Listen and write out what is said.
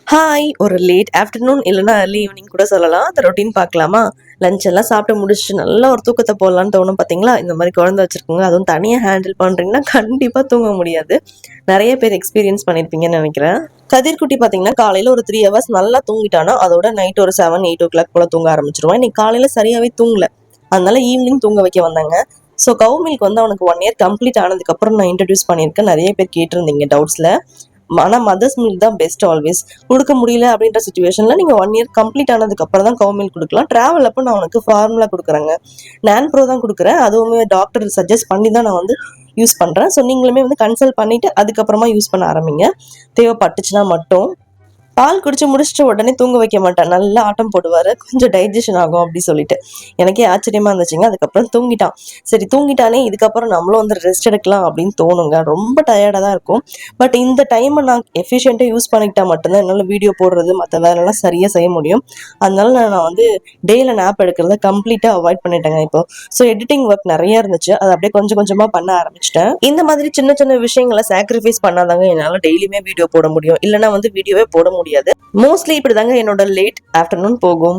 Hi! ஒரு late afternoon இல்லன்னா அர்லி evening கூட சொல்லலாம். அந்த ரொட்டீன் பார்க்கலாமா? லஞ்ச் எல்லாம் சாப்பிட்டு முடிச்சுட்டு நல்லா ஒரு தூக்கத்த போடலான்னு தோணும் பார்த்தீங்களா? இந்த மாரி குழந்தை வச்சிருக்கவங்க, அதுவும் தனியா ஹேண்டில் பண்றீங்கன்னா, கண்டிப்பா தூங்க முடியாது. நெறைய பேர் எக்ஸ்பீரியன்ஸ் பண்ணியிருப்பீங்கன்னு நெனைக்கிறேன். கதிர்குட்டி பார்த்தீங்கன்னா, காலையில ஒரு 3 ஹவர்ஸ் நல்லா தூங்கிட்டானா, அதோட நைட் ஒரு 7, 8:00 போல தூங்க ஆரம்பிச்சுருவான். இன்னைக்கு காலையில சரியாவே தூங்கல. அதனால ஈவினிங் தூங்க வைக்க வந்தாங்க. ஸோ கவ் மில்க் வந்து அவனுக்கு 1 இயர் கம்ப்ளீட் ஆனதுக்கப்புறம் நான் இன்ட்ரோடியூஸ் பண்ணியிருக்கேன். நெறைய பேர் கேட்டிருந்தீங்க டவுட்ஸ்ல. ஆனா மதர்ஸ் மில்க் தான் பெஸ்ட் ஆல்வேஸ். குடுக்க முடியல அப்படின்ற சிச்சுவேஷன்ல நீங்க 1 இயர் கம்ப்ளீட் ஆனதுக்கு அப்புறம் தான் கவ் மில்க் குடுக்கலாம். டிராவல் அப்ப நான் உனக்கு ஃபார்முலா குடுக்குறேங்க. நான் ப்ரோ தான் குடுக்குறேன். அதுவுமே டாக்டர் சஜெஸ்ட் பண்ணி தான் நான் வந்து யூஸ் பண்றேன். ஸோ நீங்களுமே வந்து கன்சல்ட் பண்ணிட்டு அதுக்கப்புறமா யூஸ் பண்ண ஆரம்பிங்க. தேவைப்பட்டுச்சுன்னா மட்டும். பால் குடிச்சு முடிச்சுட்டு உடனே தூங்க வைக்க மாட்டேன். நல்லா ஆட்டம் போடுவாரு. கொஞ்சம் டைஜஷன் ஆகும் அப்படி சொல்லிட்டு. எனக்கே ஆச்சரியமா இருந்துச்சுங்க. அதுக்கப்புறம் தூங்கிட்டான். சரி தூங்கிட்டானே இதுக்கப்புறம் நம்மளும் வந்து ரெஸ்ட் எடுக்கலாம் அப்படின்னு தோணுங்க. ரொம்ப டயர்டா தான் இருக்கும். பட் இந்த டைமை நான் எஃபிஷியன்ட்டா யூஸ் பண்ணிக்கிட்டா மட்டும்தான் என்னால வீடியோ போடுறது, மத்த வேலைலாம் சரியா செய்ய முடியும். அதனால நான் வந்து டேல நேப் எடுக்கிறத கம்ப்ளீட்டா அவாய்ட் பண்ணிட்டேங்க இப்போ. ஸோ எடிட்டிங் ஒர்க் நெறைய இருந்துச்சு. அத அப்படியே கொஞ்சம் கொஞ்சமா பண்ண ஆரம்பிச்சுட்டேன். இந்த மாதிரி சின்ன சின்ன விஷயங்கள சாக்ரிஃபைஸ் பண்ணாதாங்க என்னால டெய்லியுமே வீடியோ போட முடியும். இல்லன்னா வந்து வீடியோவே போட முடியாது. மோஸ்ட்லி இப்படிதாங்க என்னோட லேட் ஆஃப்டர்நூன் போகும்.